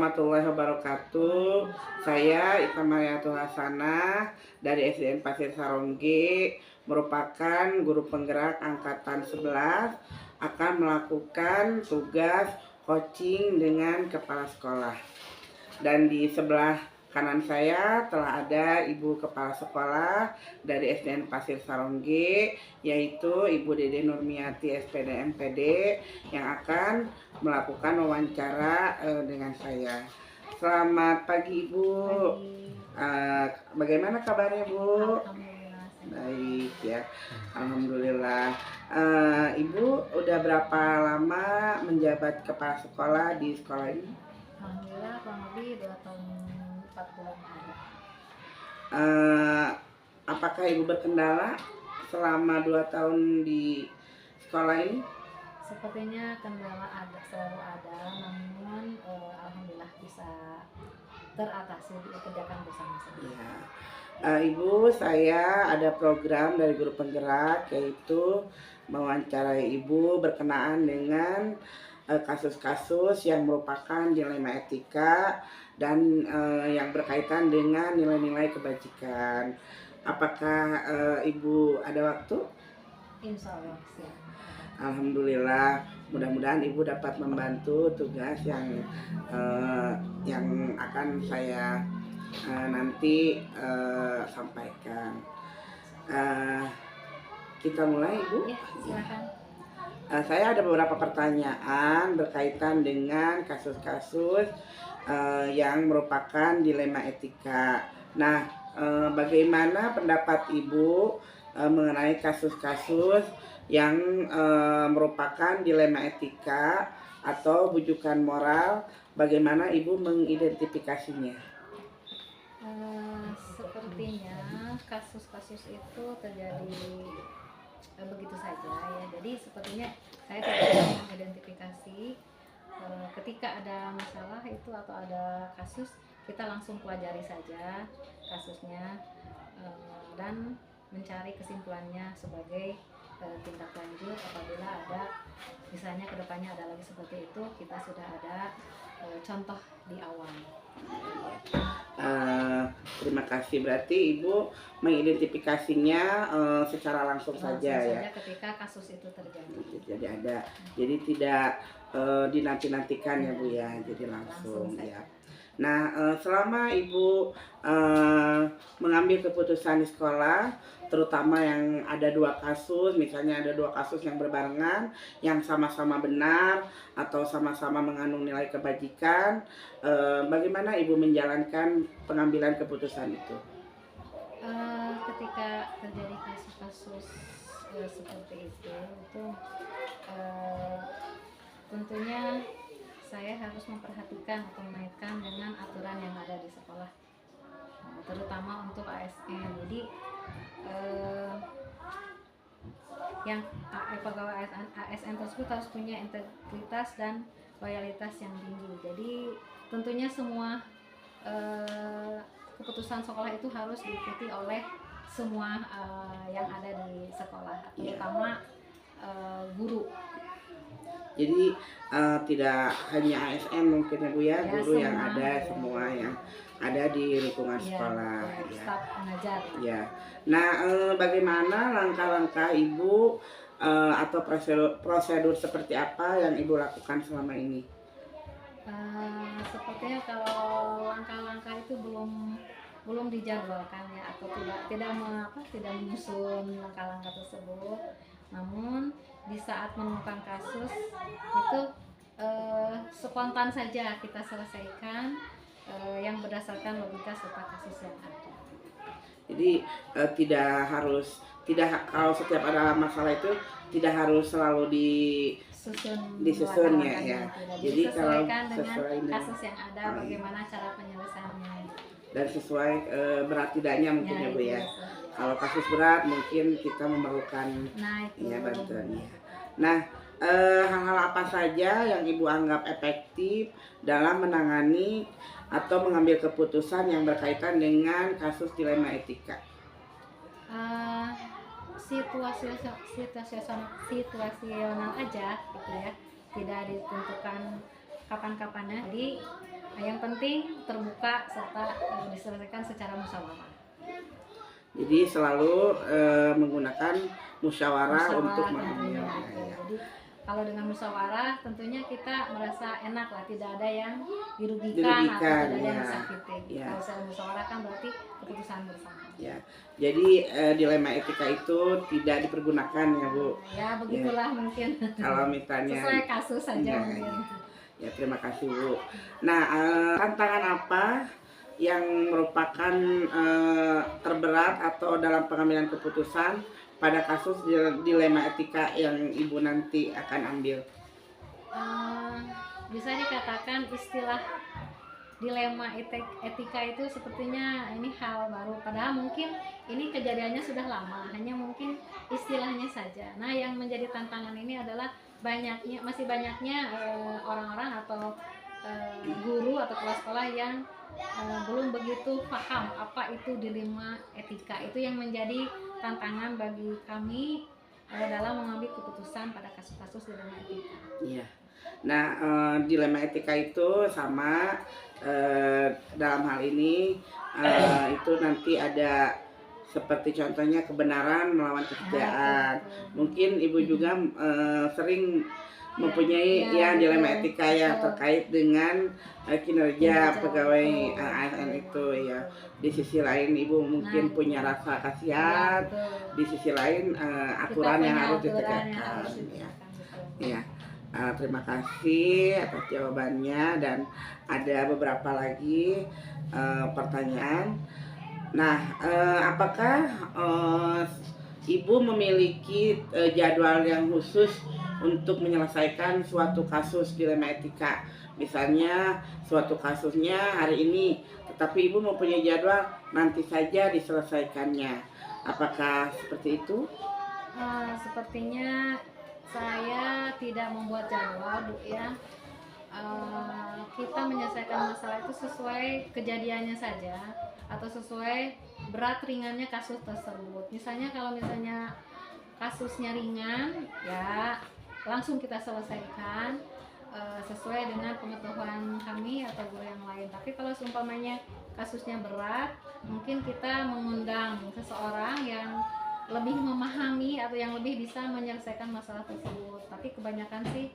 warahmatullahi wabarakatuh. Saya Ita Mariatul Hasanah dari SDN Pasir Sarongge, merupakan guru penggerak angkatan 11, akan melakukan tugas coaching dengan kepala sekolah. Dan di sebelah kanan saya telah ada Ibu Kepala Sekolah dari SDN Pasir Sarongge, yaitu Ibu Dede Nurmiati SPD MPD, yang akan melakukan wawancara dengan saya. Selamat pagi Ibu. Bagaimana kabarnya Bu? Alhamdulillah. Baik ya, Alhamdulillah. Ibu udah berapa lama menjabat kepala sekolah di sekolah ini? Alhamdulillah kurang lebih 2 tahun 4 bulan ada. Apakah Ibu berkendala selama 2 tahun di sekolah ini? Sepertinya kendala selalu ada, namun alhamdulillah bisa teratasi, dikerjakan bersama-sama. Ya. Ibu, saya ada program dari guru penggerak, yaitu mewawancarai Ibu berkenaan dengan kasus-kasus yang merupakan dilema etika dan yang berkaitan dengan nilai-nilai kebajikan. Apakah Ibu ada waktu? Insya Allah siap. Alhamdulillah, mudah-mudahan Ibu dapat membantu tugas yang akan saya nanti sampaikan. Kita mulai Ibu. Ya, silakan. Saya ada beberapa pertanyaan berkaitan dengan kasus-kasus yang merupakan dilema etika. Nah, bagaimana pendapat Ibu mengenai kasus-kasus yang merupakan dilema etika atau bujukan moral? Bagaimana Ibu mengidentifikasinya? Sepertinya kasus-kasus itu terjadi begitu saja ya. Jadi sepertinya saya tidak bisa mengidentifikasi ketika ada masalah itu atau ada kasus, kita langsung pelajari saja kasusnya dan mencari kesimpulannya sebagai tindak lanjut. Apabila ada misalnya kedepannya ada lagi seperti itu, kita sudah ada contoh di awal. Terima kasih. Berarti Ibu mengidentifikasinya secara langsung saja ya. Ketika kasus itu terjadi. Jadi tidak dinanti-nantikan ya Bu ya. Jadi langsung ya. Nah, selama Ibu mengambil keputusan di sekolah, terutama yang ada 2 kasus, misalnya ada 2 kasus yang berbarengan, yang sama-sama benar atau sama-sama mengandung nilai kebajikan, bagaimana Ibu menjalankan pengambilan keputusan itu? Ketika terjadi kasus-kasus seperti itu tentunya saya harus memperhatikan atau mengaitkan dengan aturan yang ada di sekolah, terutama untuk ASN. Jadi yang pegawai ASN tersebut harus punya integritas dan loyalitas yang tinggi. Jadi tentunya semua keputusan sekolah itu harus diikuti oleh semua yang ada di sekolah, terutama guru. Jadi tidak hanya ASN mungkin ya Bu ya, guru yang semua, ada semua yang ada di lingkungan sekolah ya. Staf pengajar. Ya. Nah, bagaimana langkah-langkah Ibu atau prosedur seperti apa yang Ibu lakukan selama ini? Sepertinya kalau langkah-langkah itu belum dijadwalkan ya, atau tidak menyusun langkah-langkah tersebut. Namun di saat menemukan kasus itu spontan saja kita selesaikan yang berdasarkan logika serta kasus yang ada. Jadi kalau setiap ada masalah itu tidak harus selalu disusun ya. Jadi sesuaikan dengan kasus yang ada, bagaimana cara penyelesaiannya. Dan sesuai berat tidaknya mungkin ya Bu ya. Kalau kasus berat mungkin kita memerlukan bantuannya. Nah, hal-hal apa saja yang Ibu anggap efektif dalam menangani atau mengambil keputusan yang berkaitan dengan kasus dilema etika? Situasional aja gitu ya, tidak ditentukan kapan-kapannya. Jadi Yang penting terbuka serta diselesaikan secara musyawarah. Jadi selalu menggunakan musyawarah untuk Tentunya. mengambil. Ya. Jadi kalau dengan musyawarah tentunya kita merasa enak lah, tidak ada yang dirugikan atau tidak ada yang ya. disakiti. Ya. Kalau saya musyawarah kan berarti keputusan bersama. Ya, jadi dilema etika itu tidak dipergunakan ya Bu. Ya begitulah Ya. mungkin. Kalau misalnya sesuai kasus saja ya, mungkin. Ya terima kasih Bu. Nah tantangan apa yang merupakan terberat atau dalam pengambilan keputusan pada kasus dilema etika yang Ibu nanti akan ambil? Bisa dikatakan istilah dilema etika itu sepertinya ini hal baru, padahal mungkin ini kejadiannya sudah lama, hanya mungkin istilahnya saja. Nah, yang menjadi tantangan ini adalah masih banyaknya orang-orang atau guru atau kepala sekolah yang belum begitu paham apa itu dilema etika. Itu yang menjadi tantangan bagi kami dalam mengambil keputusan pada kasus-kasus dilema etika. Iya. Nah, dilema etika itu sama dalam hal ini itu nanti ada seperti contohnya kebenaran melawan kesetiaan. Mungkin Ibu juga sering mempunyai dilema etika yang terkait dengan kinerja pegawai ASN itu ya. Di sisi lain Ibu mungkin punya rasa kasihan, di sisi lain aturan yang harus ditegakkan. Ya. Terima kasih atas jawabannya dan ada beberapa lagi pertanyaan. Nah, apakah Ibu memiliki jadwal yang khusus untuk menyelesaikan suatu kasus dilema etika? Misalnya suatu kasusnya hari ini, tetapi Ibu mempunyai jadwal nanti saja diselesaikannya. Apakah seperti itu? Sepertinya saya tidak membuat jadwal Bu ya. Kita menyelesaikan masalah itu sesuai kejadiannya saja atau sesuai berat ringannya kasus tersebut. Misalnya kalau misalnya kasusnya ringan ya langsung kita selesaikan sesuai dengan pengetahuan kami atau guru yang lain. Tapi kalau seumpamanya kasusnya berat, mungkin kita mengundang seseorang yang lebih memahami atau yang lebih bisa menyelesaikan masalah tersebut. Tapi kebanyakan sih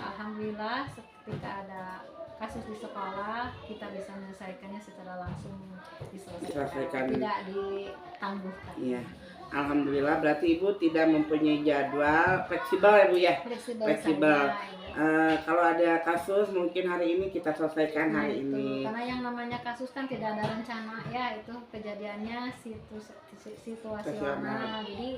alhamdulillah ketika ada kasus di sekolah kita bisa menyelesaikannya secara langsung diselesaikan, tidak ditangguhkan. Iya. Alhamdulillah berarti Ibu tidak mempunyai jadwal, fleksibel ya Bu ya? Fleksibel. Kalau ada kasus mungkin hari ini kita selesaikan hari ini. Karena yang namanya kasus kan tidak ada rencana ya, itu kejadiannya situasional. Jadi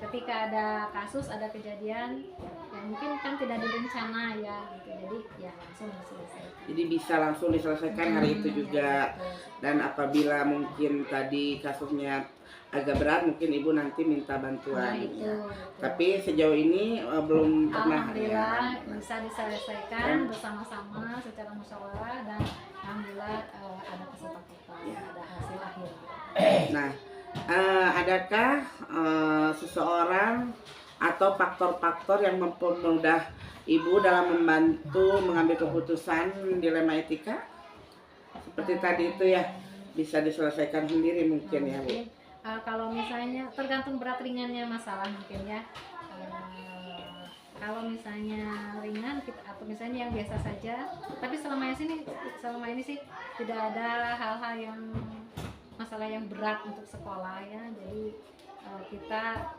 ketika ada kasus, ada kejadian yang mungkin kan tidak direncana ya gitu. Jadi ya langsung diselesaikan. Jadi bisa langsung diselesaikan hari itu juga. Ya, dan apabila mungkin tadi kasusnya agak berat mungkin Ibu nanti minta bantuan ya. Tapi sejauh ini belum pernah ya. Bisa diselesaikan bersama-sama secara musyawarah dan alhamdulillah ada kesepakatan ya. Ada hasil akhir. Nah, adakah seseorang atau faktor-faktor yang mempermudah Ibu dalam membantu mengambil keputusan dilema etika? Seperti tadi itu ya, bisa diselesaikan sendiri mungkin ya Bu. Kalau misalnya tergantung berat ringannya masalah mungkin ya. Kalau misalnya ringan atau misalnya yang biasa saja, tapi selama ini sih tidak ada hal-hal yang masalah yang berat untuk sekolah ya. Jadi kita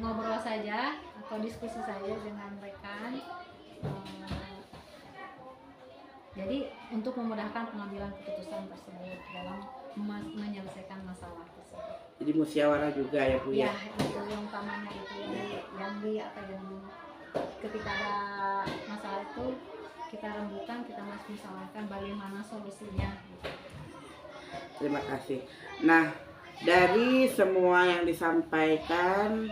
ngobrol saja atau diskusi saja dengan rekan. Jadi untuk memudahkan pengambilan keputusan tersebut dalam menyelesaikan masalah tersebut. Jadi musyawarah juga ya Bu ya? Ya itu yang utamanya itu yang ketika ada masalah itu kita rembukan, kita musyawarahkan bagaimana solusinya. Terima kasih. Nah, dari semua yang disampaikan,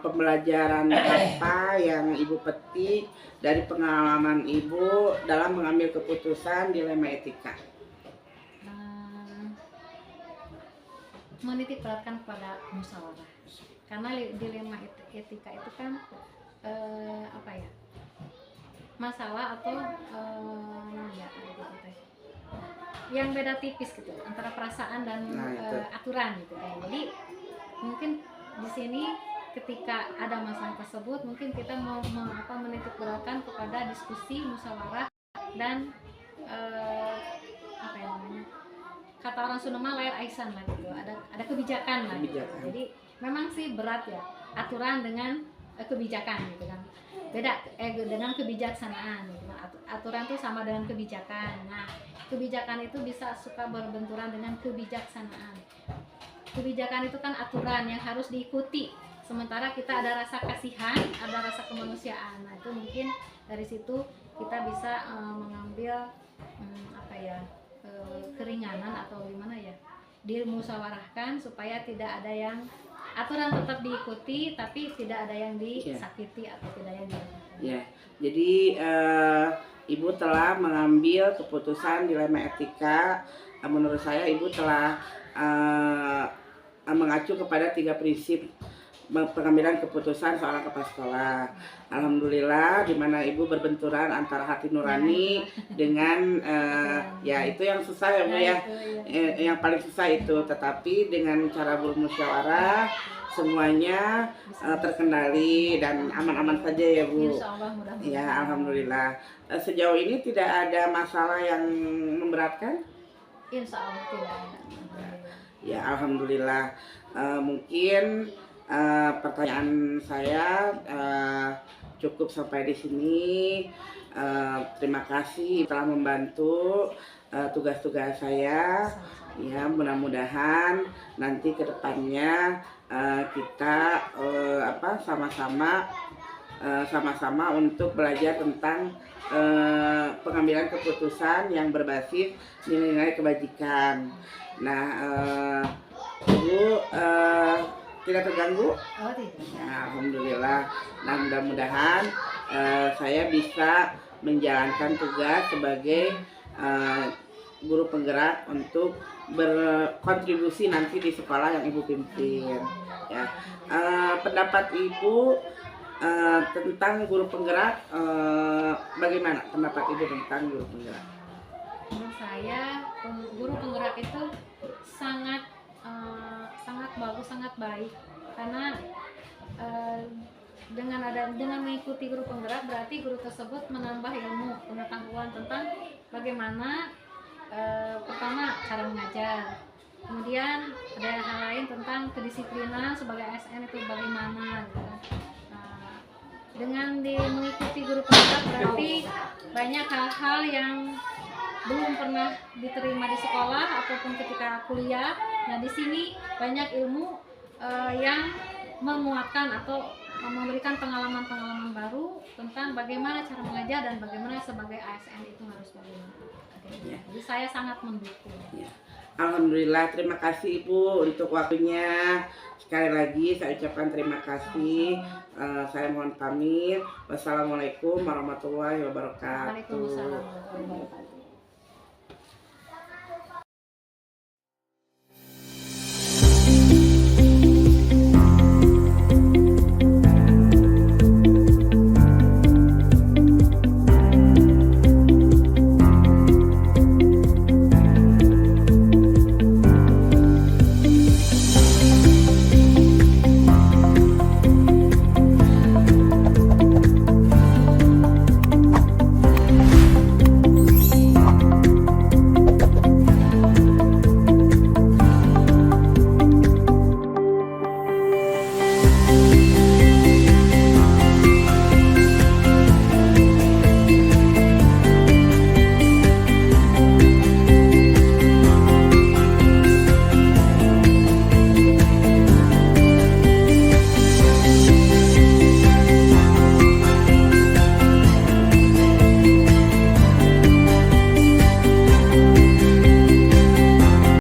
pembelajaran apa yang Ibu petik dari pengalaman Ibu dalam mengambil keputusan dilema etika? Menitik beratkan kepada musyawarah, karena dilema etika itu kan masalah atau ya gitu teh, yang beda tipis gitu antara perasaan dan aturan gitu kan. Jadi mungkin di sini ketika ada masalah tersebut mungkin kita mau menitik beratkan kepada diskusi musyawarah dan apa ya namanya, kata orang Sunda mah layar aisan lah gitu, ada kebijakan lah gitu. Jadi memang sih berat ya aturan dengan kebijakan gitu kan, beda dengan kebijaksanaan gitu. Aturan tuh sama dengan kebijakan. Nah, kebijakan itu bisa suka berbenturan dengan kebijaksanaan. Kebijakan itu kan aturan yang harus diikuti, sementara kita ada rasa kasihan, ada rasa kemanusiaan. Nah, itu mungkin dari situ kita bisa mengambil apa ya, keringanan atau gimana ya, dimusyawarahkan supaya tidak ada yang aturan tetap diikuti tapi tidak ada yang disakiti atau tidak yang dilakukan. Ya, jadi Ibu telah mengambil keputusan dilema etika. Menurut saya Ibu telah mengacu kepada 3 prinsip pengambilan keputusan seorang kepala sekolah. Alhamdulillah, di mana Ibu berbenturan antara hati nurani dengan ya itu yang susah ya Bu ya, yang paling susah itu. Tetapi dengan cara bermusyawarah semuanya terkendali dan aman-aman saja ya Bu. Ya, alhamdulillah. Sejauh ini tidak ada masalah yang memberatkan? Insya Allah tidak ada. Ya, alhamdulillah. Mungkin pertanyaan saya cukup sampai di sini. Terima kasih telah membantu tugas-tugas saya. Ya, mudah-mudahan nanti kedepannya kita sama-sama untuk belajar tentang pengambilan keputusan yang berbasis nilai-nilai kebajikan. Nah, Ibu tidak terganggu? Oh, tidak. Ya, alhamdulillah. Nah, mudah-mudahan saya bisa menjalankan tugas sebagai guru penggerak untuk berkontribusi nanti di sekolah yang Ibu pimpin. Ya, pendapat Ibu tentang guru penggerak, bagaimana pendapat Ibu tentang guru penggerak? Menurut saya guru penggerak itu sangat bagus, sangat baik, karena dengan mengikuti guru penggerak berarti guru tersebut menambah ilmu pengetahuan tentang bagaimana pertama cara mengajar, kemudian ada hal lain tentang kedisiplinan sebagai ASN itu bagaimana gitu kan. Dengan mengikuti guru penggerak berarti banyak hal-hal yang belum pernah diterima di sekolah ataupun ketika kuliah. Nah, di sini banyak ilmu yang menguatkan atau memberikan pengalaman-pengalaman baru tentang bagaimana cara mengajar dan bagaimana sebagai ASN itu harus bagaimana. Ya. Jadi saya sangat mendukung. Ya. Alhamdulillah, terima kasih Ibu untuk waktunya. Sekali lagi saya ucapkan terima kasih. Saya mohon pamit. Wassalamualaikum warahmatullahi wabarakatuh. Waalaikumsalam warahmatullahi wabarakatuh.